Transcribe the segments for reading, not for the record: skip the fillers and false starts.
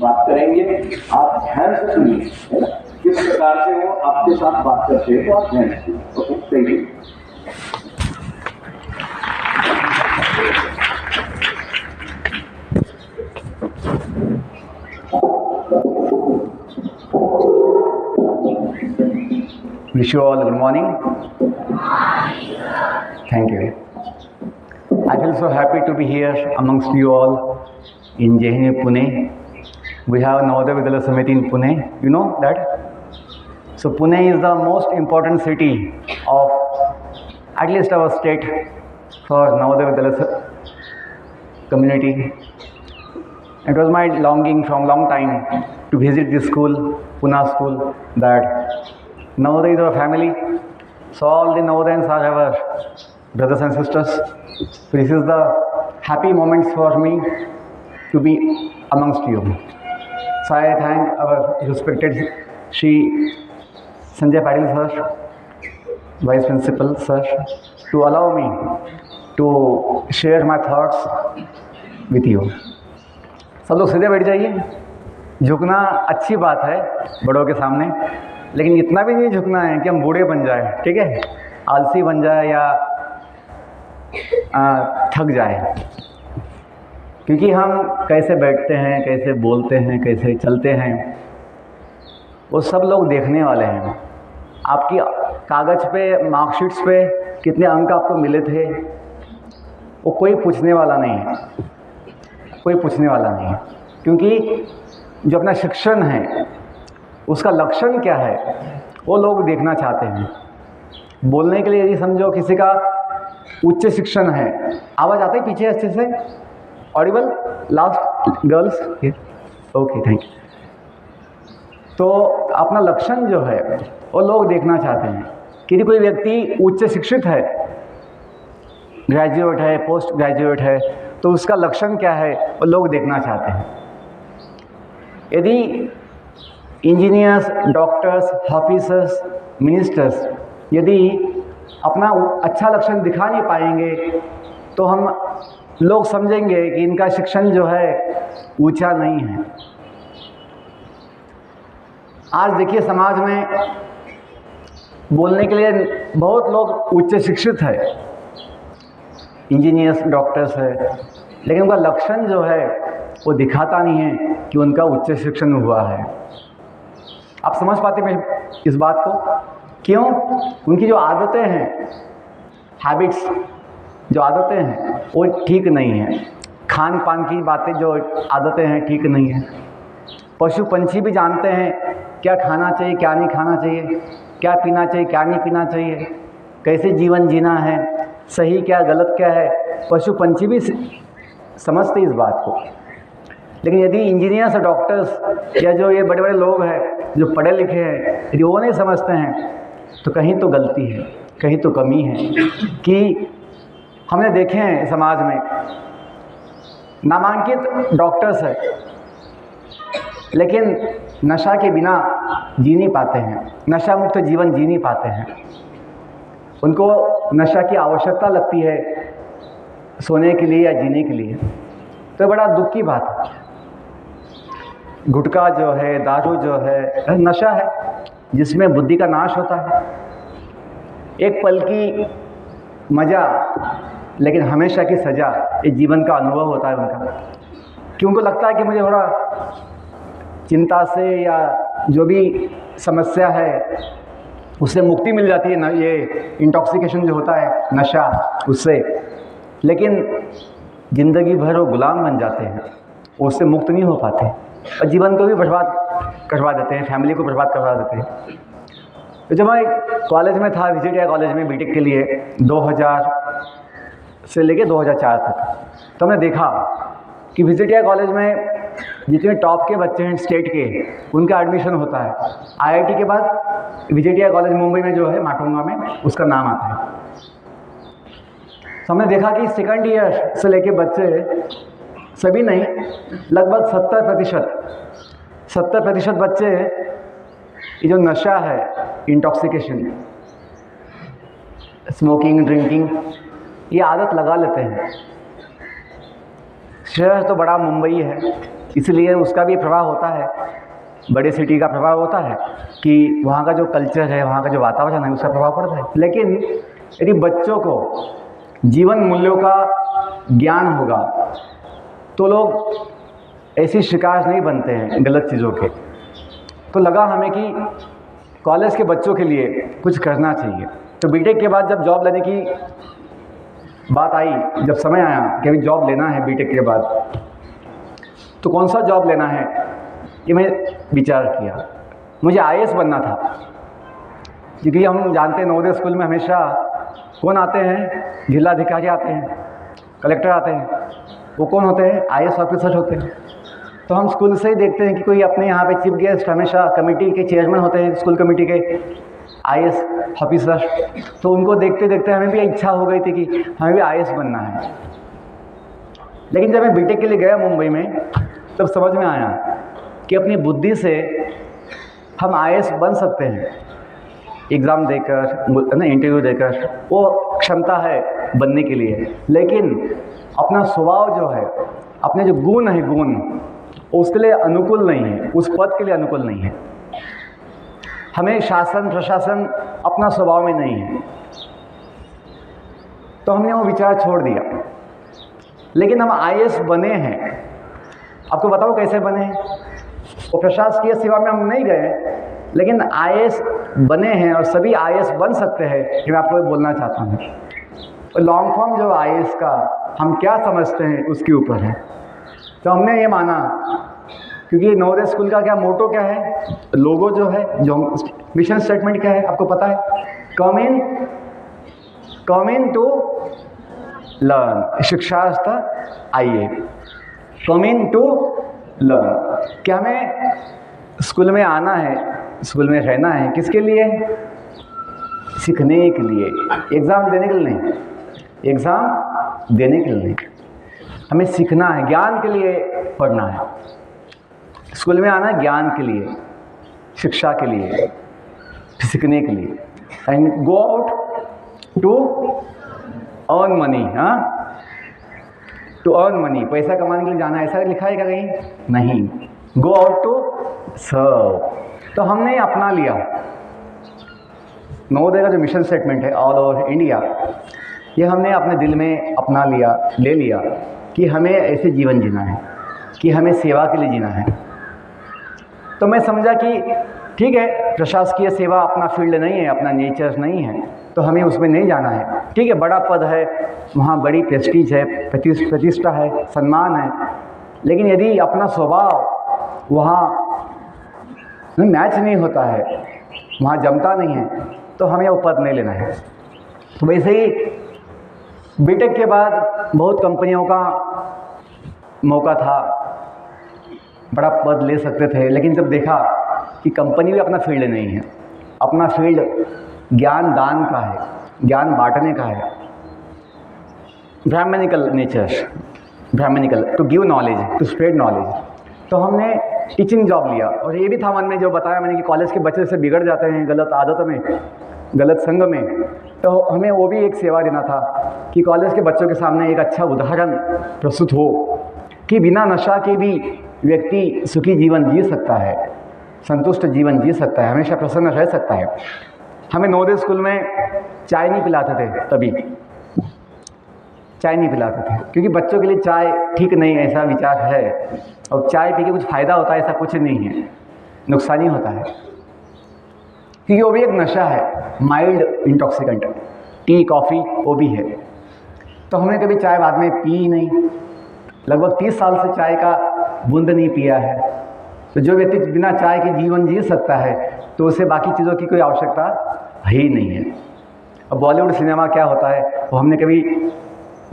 बात करेंगे, आप ध्यान से सुनिए, है ना? किस प्रकार से वो आपके साथ बात करते हैं तो आप ध्यान से सुनिए। Okay, thank you. Wish you all good morning. Thank you. I feel so happy to be here amongst you all in JNU Pune. We have Navodaya Vidyalaya Samiti in Pune. You know that? So Pune is the most important city of at least our state for Navodaya Vidyalaya community. It was my longing from long time to visit this school, Pune school, that Navodaya is our family. So all the Navodayans are our brothers and sisters. So this is the happy moments for me to be amongst you. So I thank our respected Shri Sanjay Patil sir, Vice Principal sir, to allow me to share my thoughts with you. सब लोग सीधे बैठ जाइए। झुकना अच्छी बात है बड़ों के सामने, लेकिन इतना भी नहीं झुकना है कि हम बूढ़े बन जाए, ठीक है, आलसी बन जाए या थक जाए। क्योंकि हम कैसे बैठते हैं, कैसे बोलते हैं, कैसे चलते हैं, वो सब लोग देखने वाले हैं। आपकी कागज़ पे, मार्कशीट्स पे कितने अंक आपको मिले थे, वो कोई पूछने वाला नहीं है, कोई पूछने वाला नहीं है। क्योंकि जो अपना शिक्षण है उसका लक्षण क्या है वो लोग देखना चाहते हैं। बोलने के लिए यदि समझो किसी का उच्च शिक्षण है, आवाज़ आता है पीछे अच्छे से, Audible, last girls, okay, thank you. तो अपना लक्षण जो है वो लोग देखना चाहते हैं कि कोई व्यक्ति उच्च शिक्षित है, ग्रेजुएट है, पोस्ट ग्रेजुएट है, तो उसका लक्षण क्या है वो लोग देखना चाहते हैं। यदि इंजीनियर्स, डॉक्टर्स, ऑफिसर्स, मिनिस्टर्स यदि अपना अच्छा लक्षण दिखा नहीं पाएंगे तो हम लोग समझेंगे कि इनका शिक्षण जो है ऊंचा नहीं है। आज देखिए समाज में बोलने के लिए बहुत लोग उच्च शिक्षित है, इंजीनियर्स, डॉक्टर्स है, लेकिन उनका लक्षण जो है वो दिखाता नहीं है कि उनका उच्च शिक्षण हुआ है। आप समझ पाते हैं इस बात को? क्यों? उनकी जो आदतें हैं, हैबिट्स, जो आदतें हैं वो ठीक नहीं हैं। खान पान की बातें, जो आदतें हैं ठीक नहीं हैं। पशु पंछी भी जानते हैं क्या खाना चाहिए, क्या नहीं खाना चाहिए, क्या पीना चाहिए, क्या नहीं पीना चाहिए, कैसे जीवन जीना है, सही क्या गलत क्या है, पशु पंछी भी समझते इस बात को। लेकिन यदि इंजीनियर्स और डॉक्टर्स या जो ये बड़े बड़े लोग हैं जो पढ़े लिखे हैं, यदि वो नहीं समझते हैं तो कहीं तो गलती है, कहीं तो कमी है। कि हमने देखे हैं समाज में नामांकित डॉक्टर्स है लेकिन नशा के बिना जी नहीं पाते हैं, नशा मुक्त जीवन जी नहीं पाते हैं। उनको नशा की आवश्यकता लगती है सोने के लिए या जीने के लिए। तो बड़ा दुख की बात है। गुटखा जो है, दारू जो है, नशा है जिसमें बुद्धि का नाश होता है। एक पल की मज़ा लेकिन हमेशा की सज़ा, ये जीवन का अनुभव होता है उनका। कि उनको लगता है कि मुझे थोड़ा चिंता से या जो भी समस्या है उससे मुक्ति मिल जाती है ना, ये इंटॉक्सिकेशन जो होता है, नशा, उससे। लेकिन ज़िंदगी भर वो गुलाम बन जाते हैं, उससे मुक्त नहीं हो पाते और जीवन को भी बर्बाद करवा देते हैं, फैमिली को बर्बाद करवा देते हैं। तो जब मैं कॉलेज में था, विजिटिया कॉलेज में बीटेक के लिए 2000 से लेके 2004 तक, तो हमने देखा कि विजिटिया कॉलेज में जितने टॉप के बच्चे हैं स्टेट के, उनका एडमिशन होता है। आईआईटी के बाद विजिटिया कॉलेज मुंबई में जो है, माटुंगा में, उसका नाम आता है। तो हमने देखा कि सेकंड ईयर से लेके बच्चे, सभी नहीं, लगभग 70% बच्चे ये जो नशा है, इंटॉक्सिकेशन, स्मोकिंग, ड्रिंकिंग, ये आदत लगा लेते हैं। शहर तो बड़ा मुंबई है, इसलिए उसका भी प्रभाव होता है, बड़े सिटी का प्रभाव होता है कि वहाँ का जो कल्चर है, वहाँ का जो वातावरण है, उसका प्रभाव पड़ता है। लेकिन यदि बच्चों को जीवन मूल्यों का ज्ञान होगा तो लोग ऐसी शिकार नहीं बनते हैं गलत चीज़ों के। तो लगा हमें कि कॉलेज के बच्चों के लिए कुछ करना चाहिए। तो बीटेक के बाद जब जॉब लेने की बात आई, जब समय आया कि अभी जॉब लेना है बीटेक के बाद, तो कौन सा जॉब लेना है ये मैं विचार किया। मुझे आईएएस बनना था, क्योंकि हम जानते हैं नवोदय स्कूल में हमेशा कौन आते हैं, जिलाधिकारी आते हैं, कलेक्टर आते हैं, वो कौन होते हैं, आईएएस ऑफिसर होते हैं। तो हम स्कूल से ही देखते हैं कि कोई अपने यहाँ पे चीफ गेस्ट हमेशा कमेटी के चेयरमैन होते हैं, स्कूल कमेटी के आईएएस ऑफिसर। तो उनको देखते देखते हमें भी इच्छा हो गई थी कि हमें भी आईएएस बनना है। लेकिन जब मैं बीटेक के लिए गया मुंबई में, तब समझ में आया कि अपनी बुद्धि से हम आईएएस बन सकते हैं। एग्ज़ाम देकर, ना इंटरव्यू देकर, वो क्षमता है बनने के लिए। लेकिन अपना स्वभाव जो है, अपने जो गुण है, गुण उसके लिए अनुकूल नहीं है, उस पद के लिए अनुकूल नहीं है। हमें शासन प्रशासन अपना स्वभाव में नहीं है, तो हमने वो विचार छोड़ दिया। लेकिन हम आईएएस बने हैं। आपको बताओ कैसे बने? वो प्रशासकीय सेवा में हम नहीं गए, लेकिन आईएएस बने हैं और सभी आईएएस बन सकते हैं, ये मैं आपको बोलना चाहता हूँ। तो लॉन्ग फॉर्म जो आईएएस का हम क्या समझते हैं उसके ऊपर है। तो हमने ये माना, क्योंकि नवोदय स्कूल का क्या मोटो क्या है, लोगो जो है, जो मिशन स्टेटमेंट क्या है आपको पता है, कम इन टू लर्न, शिक्षार्थ आइए, कम इन टू लर्न। क्या हमें स्कूल में आना है, स्कूल में रहना है, किसके लिए? सीखने के लिए, एग्ज़ाम देने के लिए नहीं, एग्ज़ाम देने के लिए नहीं, हमें सीखना है, ज्ञान के लिए पढ़ना है। स्कूल में आना ज्ञान के लिए, शिक्षा के लिए, सीखने के लिए। And go out to earn money, हाँ, टू अर्न मनी, पैसा कमाने के लिए जाना, ऐसा लिखा है क्या कहीं? नहीं, गो आउट टू सर्व। तो हमने अपना लिया नवोदय का जो मिशन स्टेटमेंट है ऑल ओवर इंडिया, ये हमने अपने दिल में अपना लिया, ले लिया कि हमें ऐसे जीवन जीना है, कि हमें सेवा के लिए जीना है। तो मैं समझा कि ठीक है, प्रशासकीय सेवा अपना फील्ड नहीं है, अपना नेचर नहीं है, तो हमें उसमें नहीं जाना है। ठीक है, बड़ा पद है, वहाँ बड़ी प्रेस्टीज है, प्रतिष्ठा है, सम्मान है, लेकिन यदि अपना स्वभाव वहाँ मैच नहीं होता है, वहाँ जमता नहीं है, तो हमें वो पद नहीं लेना है। तो वैसे ही बीटेक के बाद बहुत कंपनियों का मौका था, बड़ा पद ले सकते थे, लेकिन जब देखा कि कंपनी भी अपना फील्ड नहीं है, अपना फील्ड ज्ञान दान का है, ज्ञान बांटने का है, brahmanical nature, brahmanical, to give knowledge, to spread knowledge. तो हमने टीचिंग जॉब लिया। और ये भी था मन में, जो बताया मैंने कि कॉलेज के बच्चे से बिगड़ जाते हैं गलत आदत में, गलत संग में, तो हमें वो भी एक सेवा देना था कि कॉलेज के बच्चों के सामने एक अच्छा उदाहरण प्रस्तुत हो कि बिना नशा के भी व्यक्ति सुखी जीवन जी सकता है, संतुष्ट जीवन जी सकता है, हमेशा प्रसन्न रह सकता है। हमें नवोदय स्कूल में चाय नहीं पिलाते थे, तभी चाय नहीं पिलाते थे, क्योंकि बच्चों के लिए चाय ठीक नहीं, ऐसा विचार है। और चाय पी के कुछ फ़ायदा होता है ऐसा कुछ नहीं है, नुकसान ही होता है, क्योंकि वो भी एक नशा है, माइल्ड इंटॉक्सिकेंट। टी कॉफ़ी वो भी है। तो हमने कभी चाय बाद में पी नहीं, लगभग 30 साल से चाय का बूंद नहीं पिया है। तो जो व्यक्ति बिना चाय के जीवन जी सकता है, तो उसे बाकी चीज़ों की कोई आवश्यकता ही नहीं है। अब बॉलीवुड सिनेमा क्या होता है वो हमने कभी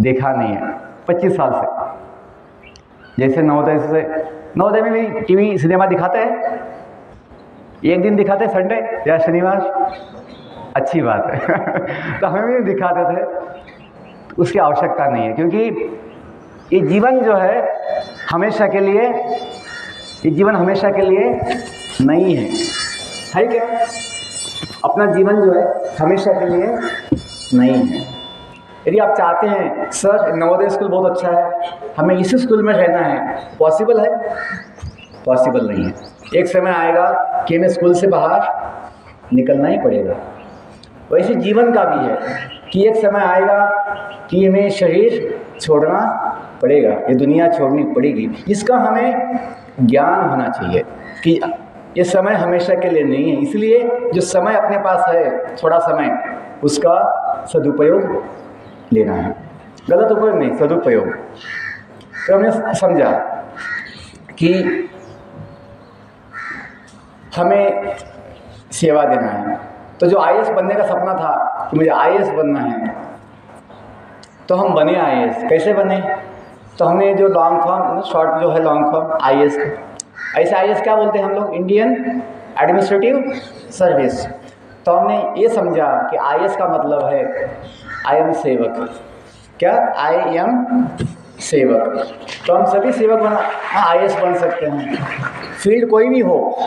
देखा नहीं है 25 साल से। जैसे नवोदय में भी टीवी सिनेमा दिखाते हैं, एक दिन दिखाते हैं संडे या शनिवार, अच्छी बात है तो हमें भी दिखाते थे, उसकी आवश्यकता नहीं है, क्योंकि ये जीवन जो है हमेशा के लिए, ये जीवन हमेशा के लिए नहीं है क्या? अपना जीवन जो है हमेशा के लिए नहीं है। यदि आप चाहते हैं सर नवोदय स्कूल बहुत अच्छा है, हमें इसी स्कूल में रहना है, पॉसिबल है? पॉसिबल नहीं है। एक समय आएगा कि हमें स्कूल से बाहर निकलना ही पड़ेगा। वैसे जीवन का भी है कि एक समय आएगा कि हमें शरीर छोड़ना पड़ेगा, ये दुनिया छोड़नी पड़ेगी। इसका हमें ज्ञान होना चाहिए कि ये समय हमेशा के लिए नहीं है। इसलिए जो समय अपने पास है, थोड़ा समय, उसका सदुपयोग लेना है, गलत उपयोग नहीं, सदुपयोग। तो हमने समझा कि हमें सेवा देना है। तो जो आईएएस बनने का सपना था कि मुझे आईएएस बनना है, तो हम बने आईएएस। कैसे बने? तो हमने जो लॉन्ग फॉर्म, शॉर्ट जो है लॉन्ग फॉर्म आईएएस, ऐसे आईएएस क्या बोलते हैं हम लोग? Indian administrative service. तो हमने ये समझा कि आईएएस का मतलब है आई एम सेवक। क्या? आई एम सेवक। तो हम सभी सेवक बना आईएएस बन सकते हैं। फील्ड कोई भी हो,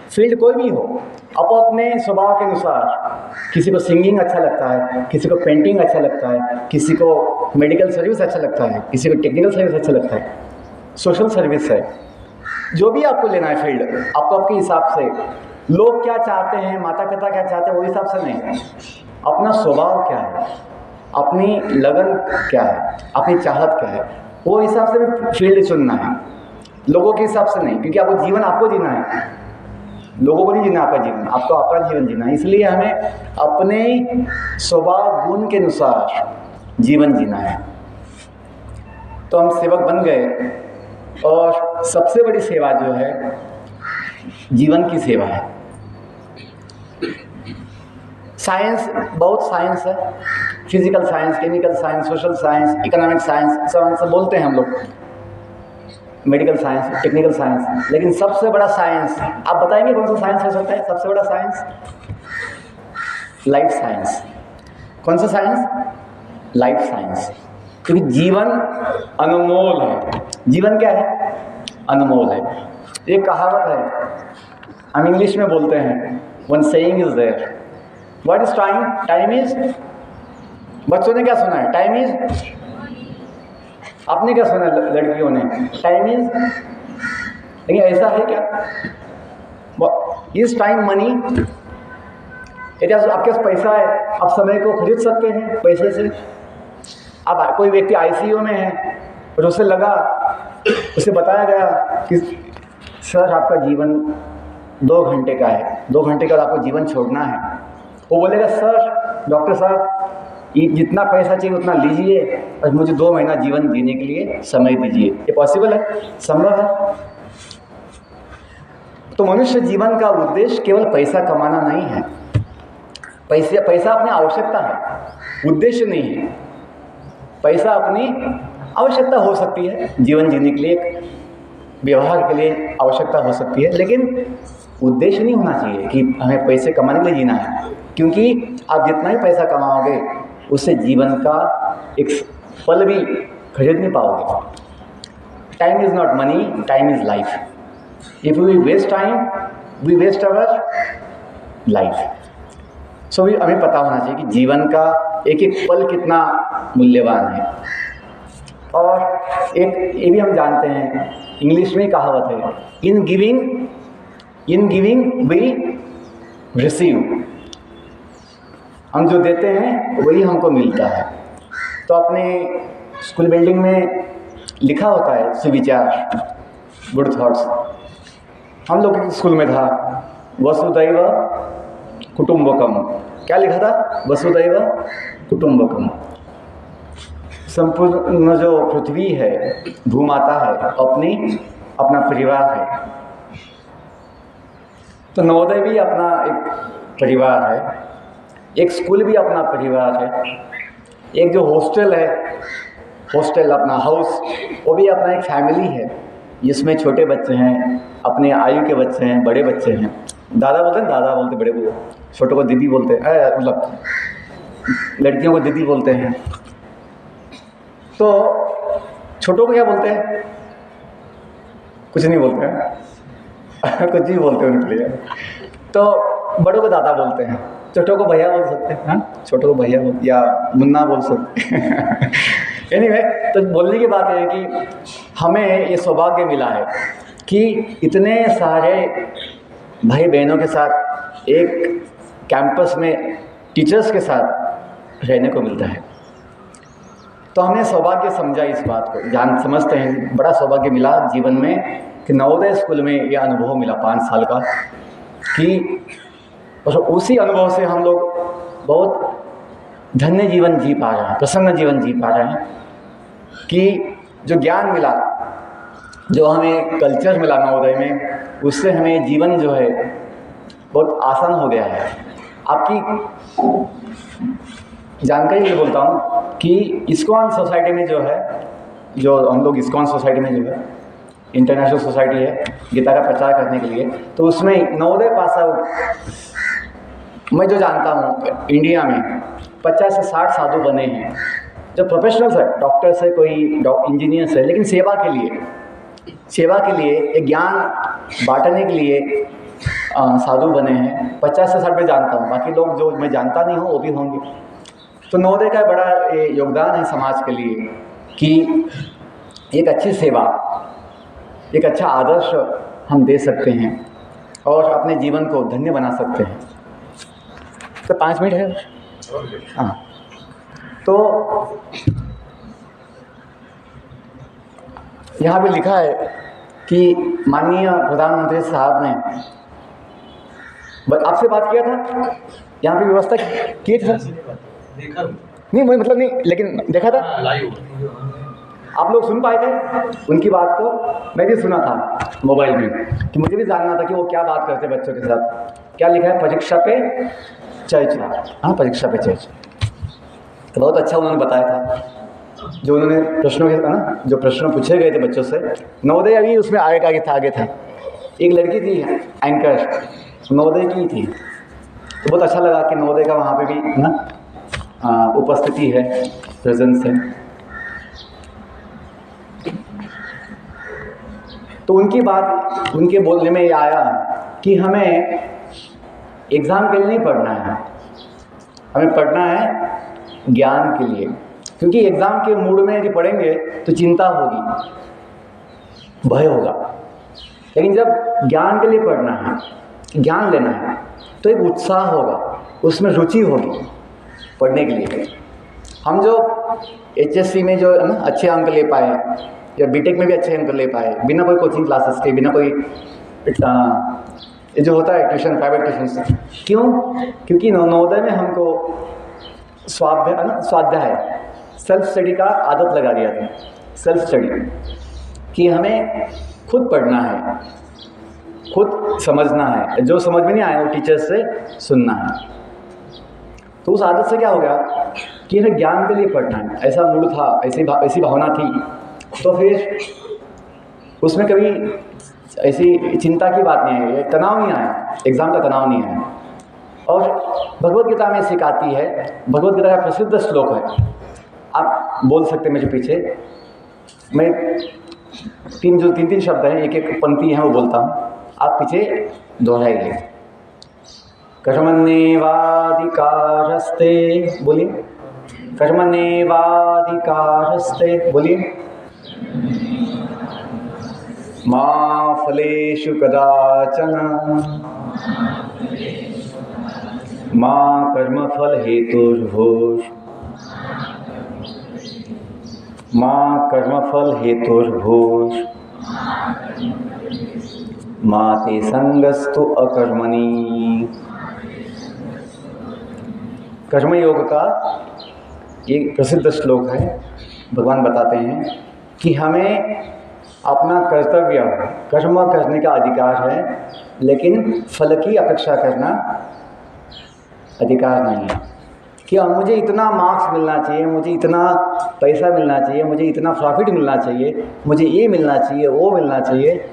फील्ड कोई भी हो, अपो अपने स्वभाव के अनुसार, किसी को सिंगिंग अच्छा लगता है, किसी को पेंटिंग अच्छा लगता है, किसी को मेडिकल सर्विस अच्छा लगता है, किसी को टेक्निकल सर्विस अच्छा लगता है, सोशल सर्विस है, जो भी आपको लेना है फील्ड, आपको आपके हिसाब से। लोग क्या चाहते हैं, माता पिता क्या चाहते हैं, वो हिसाब से नहीं, अपना स्वभाव क्या है, अपनी लगन क्या है, अपनी चाहत क्या है, वो हिसाब से फील्ड चुनना है, लोगों के हिसाब से नहीं। क्योंकि आपको जीवन आपको जीना है, लोगों को नहीं जीना आपका जीवन, आपको आपका जीवन जीना है। इसलिए हमें अपने स्वभाव गुण के अनुसार जीवन जीना है। तो हम सेवक बन गए, और सबसे बड़ी सेवा जो है जीवन की सेवा है। साइंस, बहुत साइंस है, physical science, chemical science, social science, economic science, सब बोलते हैं हम लोग, मेडिकल साइंस, टेक्निकल साइंस। लेकिन सबसे बड़ा साइंस आप बताएंगे कौन सा साइंस हो सकता है? सबसे बड़ा साइंस लाइफ साइंस। कौन सा साइंस? Life science. क्योंकि जीवन अनमोल है। जीवन क्या है? अनमोल है। एक कहावत है, हम इंग्लिश में बोलते हैं, one saying is there, what is time? Time is, बच्चों ने क्या सुना है? टाइम इज, आपने क्या सुना लड़कियों ने? Time is. लेकिन ऐसा है क्या? Is time money? यदि आपके पास पैसा है, आप समय को खरीद सकते हैं पैसे से। अब कोई व्यक्ति आईसीयू में है और उसे लगा, उसे बताया गया कि सर आपका जीवन 2 घंटे का है, 2 घंटे का आपको जीवन छोड़ना है। वो बोलेगा सर, डॉक्टर साहब, ये जितना पैसा चाहिए उतना लीजिए और मुझे 2 महीना जीवन जीने के लिए समय दीजिए। ये पॉसिबल है? संभव है? तो मनुष्य जीवन का उद्देश्य केवल पैसा कमाना नहीं है। पैसा अपनी आवश्यकता है, उद्देश्य नहीं है। पैसा अपनी आवश्यकता हो सकती है, जीवन जीने के लिए, व्यवहार के लिए आवश्यकता हो सकती है, लेकिन उद्देश्य नहीं होना चाहिए कि हमें पैसे कमाने के लिए जीना है। क्योंकि आप जितना ही पैसा कमाओगे, उससे जीवन का एक पल भी खरीद नहीं पाओगे। Time is not money, time is life. If we waste time, we waste our life. So हमें पता होना चाहिए कि जीवन का एक एक पल कितना मूल्यवान है। और एक ये भी हम जानते हैं, इंग्लिश में कहावत है, इन गिविंग वी रिसीव। हम जो देते हैं वही हमको मिलता है। तो अपने स्कूल बिल्डिंग में लिखा होता है सुविचार, गुड थॉट्स। हम लोग के स्कूल में था वसुदैव कुटुंबकम। क्या लिखा था? वसुदैव कुटुंबकम। संपूर्ण जो पृथ्वी है, भूमाता है, अपना परिवार है। तो नवोदय भी अपना एक परिवार है, एक स्कूल भी अपना परिवार है, एक जो हॉस्टल है, हॉस्टल अपना हाउस, वो भी अपना एक फैमिली है, जिसमें छोटे बच्चे हैं, अपने आयु के बच्चे हैं, बड़े बच्चे हैं। दादा बोलते हैं, दादा बोलते, बड़े को, छोटों को दीदी बोलते हैं, मतलब लड़कियों को दीदी बोलते हैं। तो छोटों को क्या बोलते हैं? कुछ नहीं बोलते हैं कुछ ही बोलते हैं उनके लिए। तो बड़ों को दादा बोलते हैं। छोटों को भैया बोल सकते हैं, हाँ, छोटों को भैया बोल या मुन्ना बोल सकते हैं। एनीवे, तो बोलने की बात है कि हमें ये सौभाग्य मिला है कि इतने सारे भाई बहनों के साथ एक कैंपस में टीचर्स के साथ रहने को मिलता है। तो हमने सौभाग्य समझा इस बात को, समझते हैं बड़ा सौभाग्य मिला जीवन में कि नवोदय स्कूल में यह अनुभव मिला 5 साल का, कि और उसी अनुभव से हम लोग बहुत धन्य जीवन जी पा रहे हैं, प्रसन्न जीवन जी पा रहे हैं कि जो ज्ञान मिला, जो हमें कल्चर मिला नवोदय में, उससे हमें जीवन जो है बहुत आसान हो गया है। आपकी जानकारी ये बोलता हूँ कि इस्कॉन सोसाइटी में जो है, जो हम लोग इस्कॉन सोसाइटी में जो है इंटरनेशनल सोसाइटी है गीता का प्रचार करने के लिए, तो उसमें नवोदय पास आउट मैं जो जानता हूँ इंडिया में 50 से 60 साधु बने हैं जो प्रोफेशनल्स है, डॉक्टर्स है, कोई इंजीनियर्स है, लेकिन सेवा के लिए एक ज्ञान बांटने के लिए साधु बने हैं। 50 से 60 में जानता हूँ, बाकी लोग जो मैं जानता नहीं हूँ वो भी होंगे। तो नवोदय का बड़ा योगदान है समाज के लिए कि एक अच्छी सेवा, एक अच्छा आदर्श हम दे सकते हैं और अपने जीवन को धन्य बना सकते हैं। तो 5 मिनट है, हाँ। तो यहाँ पे लिखा है कि माननीय प्रधानमंत्री साहब ने आपसे बात किया था, यहाँ पे व्यवस्था की थी देखा नहीं, मैं मतलब नहीं, लेकिन देखा था आप लोग सुन पाए थे उनकी बात को? मैं भी सुना था मोबाइल में कि मुझे भी जानना था कि वो क्या बात करते बच्चों के साथ। क्या लिखा है? परीक्षा पे चर्चा। हाँ, परीक्षा पे चर्चा। तो बहुत अच्छा उन्होंने बताया था जो उन्होंने प्रश्नों के ना, जो प्रश्न पूछे गए थे बच्चों से। नवोदय अभी उसमें आगे था। एक लड़की थी एंकर, नवोदय की थी, तो बहुत अच्छा लगा कि नवोदय का वहाँ पे भी ना उपस्थिति है, प्रेजेंस है। तो उनकी बात, उनके बोलने में ये आया कि हमें एग्ज़ाम के लिए नहीं पढ़ना है, हमें पढ़ना है ज्ञान के लिए। क्योंकि एग्ज़ाम के मूड में यदि पढ़ेंगे तो चिंता होगी, भय होगा। लेकिन जब ज्ञान के लिए पढ़ना है, ज्ञान लेना है, तो एक उत्साह होगा, उसमें रुचि होगी पढ़ने के लिए। हम जो HSC में जो है ना अच्छे अंक ले पाए या बीटेक में भी अच्छे अंक ले पाए बिना कोई कोचिंग क्लासेस के, बिना कोई जो होता है ट्यूशन, प्राइवेट ट्यूशन। क्यों? क्योंकि नवोदय में हमको स्वाध्याय सेल्फ स्टडी का आदत लगा दिया था। सेल्फ स्टडी कि हमें खुद पढ़ना है, खुद समझना है, जो समझ में नहीं आया वो टीचर से सुनना है। तो उस आदत से क्या हो गया कि हमें ज्ञान के लिए पढ़ना है, ऐसा मूड था, ऐसी भावना थी। तो फिर उसमें कभी ऐसी चिंता की बात नहीं है, तनाव नहीं आया, एग्ज़ाम का तनाव नहीं आया। और भगवत गीता में सिखाती है, भगवत गीता का प्रसिद्ध श्लोक है, आप बोल सकते हैं मेरे पीछे। मैं तीन शब्द हैं, एक पंक्ति है वो बोलता हूँ, आप पीछे दोहराइए। कर्मण्येवाधिकारस्ते, बोलिए। कर्मण्येवाधिकारस्ते, बोलिए। मा फलेषु कदाचन मा कर्मफल हेतुर्भूः मा कर्मफल हेतुर्भूः मा ते संगस्तु अकर्मणि। कर्मयोग का एक प्रसिद्ध श्लोक है। भगवान बताते हैं कि हमें अपना कर्तव्य, कर्म करने का अधिकार है, लेकिन फल की अपेक्षा करना अधिकार नहीं है। कि मुझे इतना मार्क्स मिलना चाहिए, मुझे इतना पैसा मिलना चाहिए, मुझे इतना प्रॉफिट मिलना चाहिए, मुझे ये मिलना चाहिए, वो मिलना चाहिए,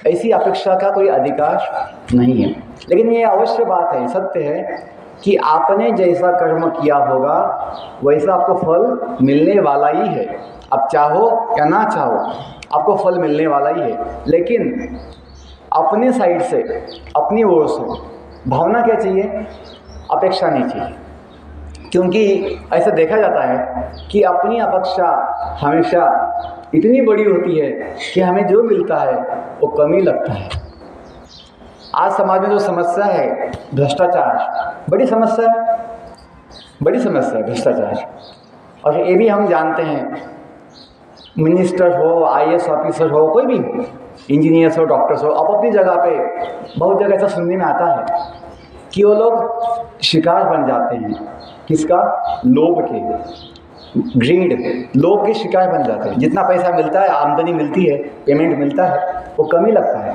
ऐसी अपेक्षा का कोई अधिकार नहीं है। लेकिन ये अवश्य बात है, सत्य है कि आपने जैसा कर्म किया होगा वैसा आपको फल मिलने वाला ही है। आप चाहो या ना चाहो, आपको फल मिलने वाला ही है। लेकिन अपने साइड से, अपनी ओर से भावना क्या चाहिए अपेक्षा नहीं चाहिए, क्योंकि ऐसा देखा जाता है कि अपनी अपेक्षा हमेशा इतनी बड़ी होती है कि हमें जो मिलता है वो कम ही लगता है। आज समाज में जो समस्या है भ्रष्टाचार, बड़ी समस्या है भ्रष्टाचार। और ये भी हम जानते हैं, मिनिस्टर हो, IAS ऑफिसर हो, कोई भी इंजीनियर्स हो, डॉक्टर्स हो, अपनी जगह पे बहुत जगह ऐसा सुनने में आता है कि वो लोग शिकार बन जाते हैं। किसका? लोभ के, ग्रीड, लोभ के शिकार बन जाते हैं। जितना पैसा मिलता है, आमदनी मिलती है, पेमेंट मिलता है, वो कम ही लगता है।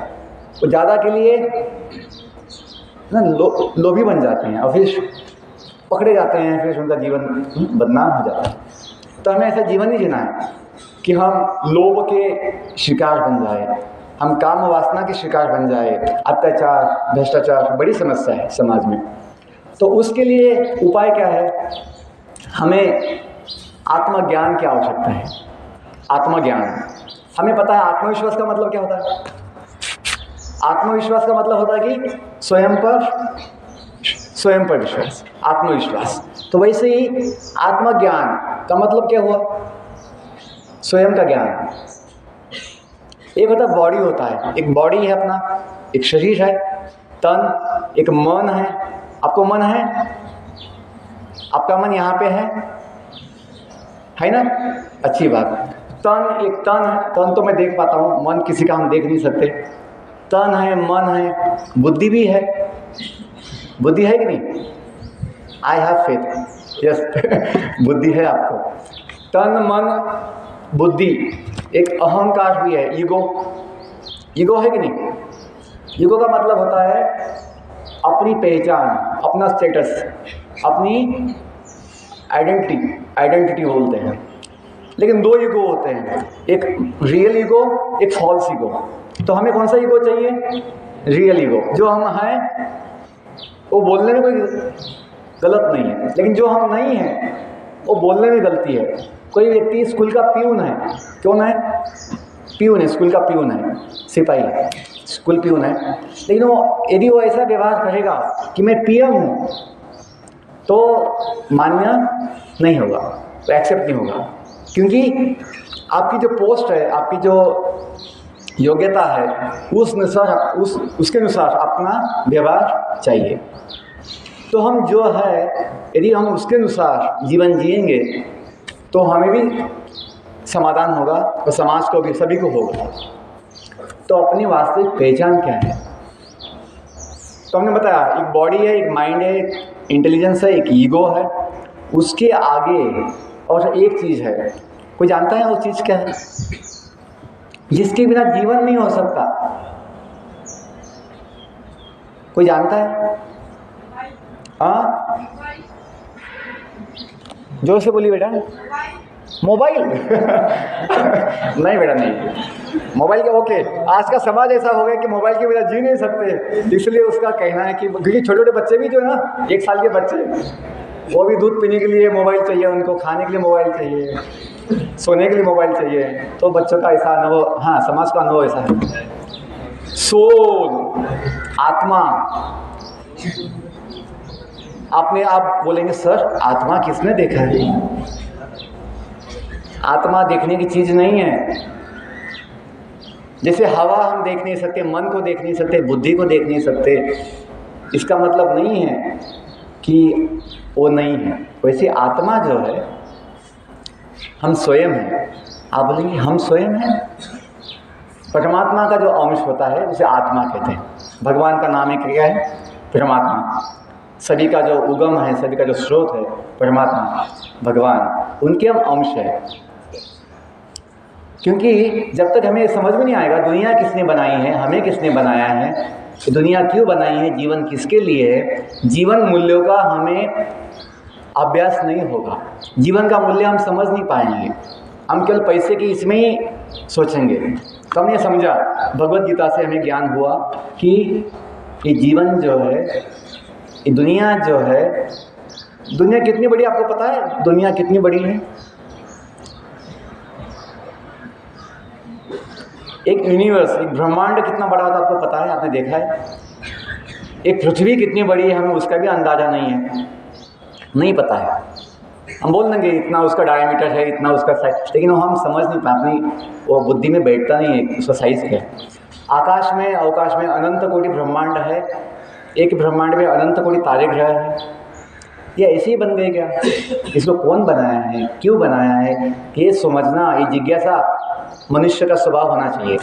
वो ज़्यादा के लिए ना लोभी बन जाते हैं और फिर पकड़े जाते हैं, फिर उनका जीवन बदनाम हो जाता है। तो हमें ऐसा जीवन नहीं जीना है कि हम लोभ के शिकार बन जाए, हम काम वासना के शिकार बन जाए। अत्याचार, भ्रष्टाचार बड़ी समस्या है समाज में। तो उसके लिए उपाय क्या है? हमें आत्मज्ञान की आवश्यकता है। आत्मज्ञान, हमें पता है आत्मविश्वास का मतलब क्या होता है। आत्मविश्वास का मतलब होता है कि स्वयं पर विश्वास, आत्मविश्वास। तो वैसे ही आत्मज्ञान का मतलब क्या हुआ? स्वयं का ज्ञान। एक होता है बॉडी, होता है एक बॉडी है अपना, एक शरीर है, तन, एक मन है। आपको मन है? आपका मन यहाँ पे है ना? अच्छी बात। तन, एक तन है, तन तो मैं देख पाता हूँ, मन किसी का हम देख नहीं सकते। तन है, मन है, बुद्धि भी है। बुद्धि है कि नहीं? आई हैव फेथ, यस बुद्धि है आपको। तन, मन, बुद्धि, एक अहंकार भी है, ईगो। ईगो है कि नहीं? ईगो का मतलब होता है अपनी पहचान, अपना स्टेटस, अपनी आइडेंटिटी बोलते हैं। लेकिन दो ईगो होते हैं, एक रियल ईगो, एक फॉल्स ईगो। तो हमें कौन सा ईगो चाहिए? Real ego. जो हम हैं वो बोलने में कोई गलत नहीं है, लेकिन जो हम नहीं हैं वो बोलने में गलती है। कोई व्यक्ति स्कूल का प्यून है, कौन है? प्यून है, स्कूल का प्यून है, सिपाही है, स्कूल प्यून है। लेकिन वो यदि वो ऐसा व्यवहार करेगा कि मैं PM हूँ, तो मान्य नहीं होगा, एक्सेप्ट नहीं होगा। क्योंकि आपकी जो पोस्ट है, आपकी जो योग्यता है, उसके अनुसार अपना व्यवहार चाहिए। तो हम जो है, यदि हम उसके अनुसार जीवन जिएंगे तो हमें भी समाधान होगा और समाज को भी, सभी को होगा। तो अपनी वास्तविक पहचान क्या है? तो हमने बताया एक बॉडी है, एक माइंड है, एक इंटेलिजेंस है, एक ईगो है। उसके आगे और एक चीज़ है, कोई जानता है वो चीज़ क्या है? जिसके बिना जीवन नहीं हो सकता। कोई जानता है? हाँ, जोर से बोलिए बेटा। मोबाइल नहीं बेटा, नहीं। मोबाइल के ओके, आज का समाज ऐसा हो गया कि मोबाइल के बिना जी नहीं सकते। इसलिए उसका कहना है कि क्योंकि छोटे छोटे बच्चे भी जो है ना, 1 साल के बच्चे, वो भी दूध पीने के लिए मोबाइल चाहिए, उनको खाने के लिए मोबाइल चाहिए, सोने के लिए मोबाइल चाहिए। तो बच्चों का ऐसा अनुभव, हाँ, समाज का अनुभव ऐसा है। सोल, आत्मा। आप बोलेंगे सर आत्मा किसने देखा है? आत्मा देखने की चीज़ नहीं है। जैसे हवा हम देख नहीं सकते, मन को देख नहीं सकते, बुद्धि को देख नहीं सकते, इसका मतलब नहीं है कि वो नहीं है। वैसे आत्मा जो है, हम स्वयं हैं। आप बोलेंगे हम स्वयं हैं? परमात्मा का जो अंश होता है उसे आत्मा कहते हैं। भगवान का नाम एक क्या है? परमात्मा। सभी का जो उगम है, सभी का जो स्रोत है परमात्मा, भगवान, उनके हम अंश है। क्योंकि जब तक हमें समझ में नहीं आएगा दुनिया किसने बनाई है, हमें किसने बनाया है, दुनिया क्यों बनाई है, जीवन किसके लिए है, जीवन मूल्यों का हमें अभ्यास नहीं होगा, जीवन का मूल्य हम समझ नहीं पाएंगे। हम केवल पैसे की इसमें ही सोचेंगे। तो हमने समझा, भगवद गीता से हमें ज्ञान हुआ कि ये जीवन जो है, ये दुनिया जो है, दुनिया कितनी बड़ी, आपको पता है दुनिया कितनी बड़ी है? एक यूनिवर्स, एक ब्रह्मांड कितना बड़ा होता है आपको पता है? आपने देखा है? एक पृथ्वी कितनी बड़ी है हमें उसका भी अंदाज़ा नहीं है, नहीं पता है। हम बोल देंगे इतना उसका डायमीटर है, इतना उसका साइज, लेकिन वो हम समझ नहीं पाते, अपनी वो बुद्धि में बैठता नहीं है उसका साइज़ क्या है। आकाश में, अवकाश में अनंत कोटि ब्रह्मांड है, एक ब्रह्मांड में अनंत कोटि तारे ग्रह है। ये ऐसे ही बन गए क्या? इसको कौन बनाया है, क्यों बनाया है, ये समझना, ये जिज्ञासा मनुष्य का स्वभाव होना चाहिए।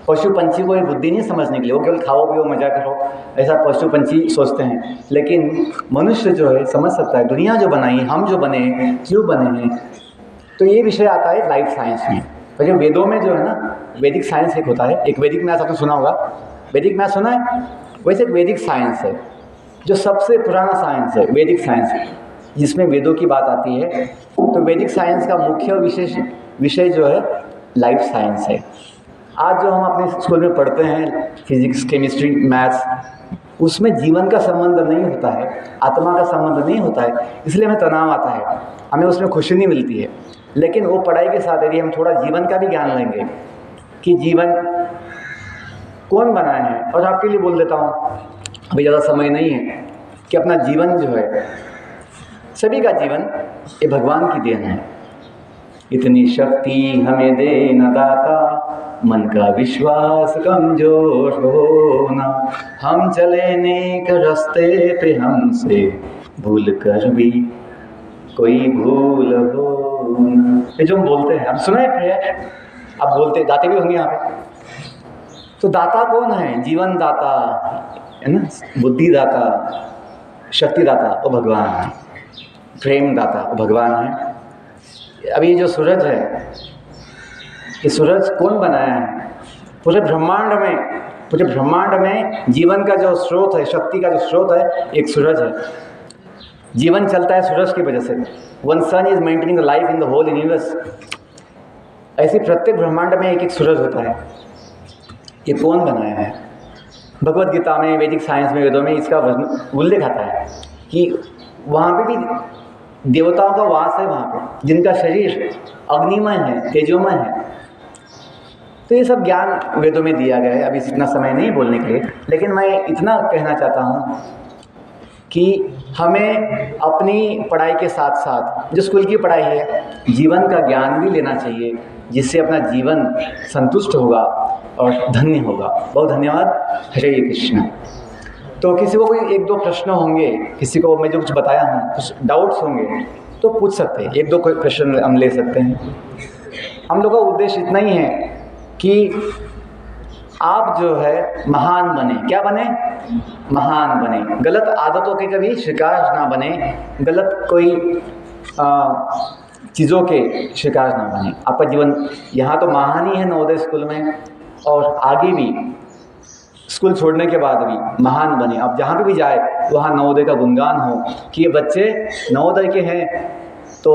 पशु पंछी को ये बुद्धि नहीं समझने के लिए, वो केवल खाओ पियो मजा करो, ऐसा पशु पंछी सोचते हैं। लेकिन मनुष्य जो है समझ सकता है दुनिया जो बनाई, हम जो बने हैं, क्यों बने हैं। तो ये विषय आता है लाइफ साइंस में। तो जो वेदों में जो है ना, वैदिक साइंस एक होता है, एक वैदिक मैथ्स आपने सुना होगा, वैदिक मैथ्स सुना है? वैसे एक वैदिक साइंस है जो सबसे पुराना साइंस है, वैदिक साइंस, जिसमें वेदों की बात आती है। तो वैदिक साइंस का मुख्य विषय जो है लाइफ साइंस है। आज जो हम अपने स्कूल में पढ़ते हैं फिजिक्स, केमिस्ट्री, मैथ्स, उसमें जीवन का संबंध नहीं होता है, आत्मा का संबंध नहीं होता है, इसलिए हमें तनाव आता है, हमें उसमें खुशी नहीं मिलती है। लेकिन वो पढ़ाई के साथ यदि हम थोड़ा जीवन का भी ज्ञान लेंगे कि जीवन कौन बनाया है, और आपके लिए बोल देता हूँ, अभी ज़्यादा समय नहीं है, कि अपना जीवन जो है, सभी का जीवन ये भगवान की देन है। इतनी शक्ति हमें दे न दाता, मन का विश्वास कमजोर होना, हम चले नेक रास्ते पे, हमसे भूल कर भी कोई भूल हो ना। ये जो हम बोलते हैं, हम सुना है प्रेयर, आप बोलते गाते भी होंगे यहाँ पे। तो दाता कौन है? जीवन दाता है ना, बुद्धि दाता, शक्ति दाता वो भगवान है, प्रेम दाता वो भगवान है। अभी ये जो सूरज है, ये सूरज कौन बनाया है? पूरे ब्रह्मांड में जीवन का जो स्रोत है, शक्ति का जो स्रोत है, एक सूरज है। जीवन चलता है सूरज की वजह से। One sun is maintaining the life in the whole universe. ऐसे प्रत्येक ब्रह्मांड में एक एक सूरज होता है। ये कौन बनाया है? भगवत गीता में, वैदिक साइंस में, वेदों में इसका उल्लेख आता है कि वहाँ पे भी देवताओं का वास है, वहाँ पे जिनका शरीर अग्निमय है, तेजोमय है। तो ये सब ज्ञान वेदों में दिया गया है। अभी इतना समय नहीं बोलने के लिए, लेकिन मैं इतना कहना चाहता हूँ कि हमें अपनी पढ़ाई के साथ साथ जो स्कूल की पढ़ाई है, जीवन का ज्ञान भी लेना चाहिए, जिससे अपना जीवन संतुष्ट होगा और धन्य होगा। बहुत धन्यवाद। हरे कृष्ण। तो किसी को कोई एक दो प्रश्न होंगे, किसी को मैं जो कुछ बताया हूँ कुछ डाउट्स होंगे तो पूछ सकते हैं, एक दो कोई प्रश्न हम ले सकते हैं। हम लोग का उद्देश्य इतना ही है कि आप जो है महान बने। क्या बने? महान बने। गलत आदतों के कभी शिकार ना बने, गलत कोई चीज़ों के शिकार ना बने। आपका जीवन यहाँ तो महान ही है नवोदय स्कूल में, और आगे भी स्कूल छोड़ने के बाद भी महान बने। आप जहाँ पे भी जाए वहाँ नवोदय का गुणगान हो कि ये बच्चे नवोदय के हैं तो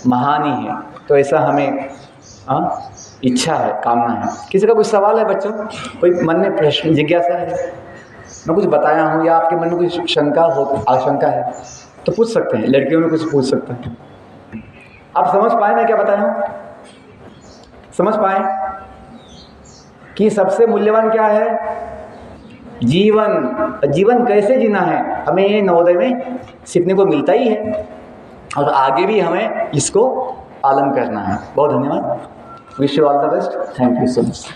महान ही है। तो ऐसा हमें इच्छा है, कामना है। किसी का कुछ सवाल है बच्चों? कोई मन में प्रश्न, जिज्ञासा है? मैं कुछ बताया हूँ या आपके मन में कुछ शंका हो, आशंका है तो पूछ सकते हैं। लड़कियों में कुछ पूछ सकते हैं। आप समझ पाए मैं क्या बताया हूँ? समझ पाए कि सबसे मूल्यवान क्या है? जीवन। जीवन कैसे जीना है हमें ये नवोदय में सीखने को मिलता ही है, और आगे भी हमें इसको पालन करना है। बहुत धन्यवाद। Wish you all the best. Thank you so much.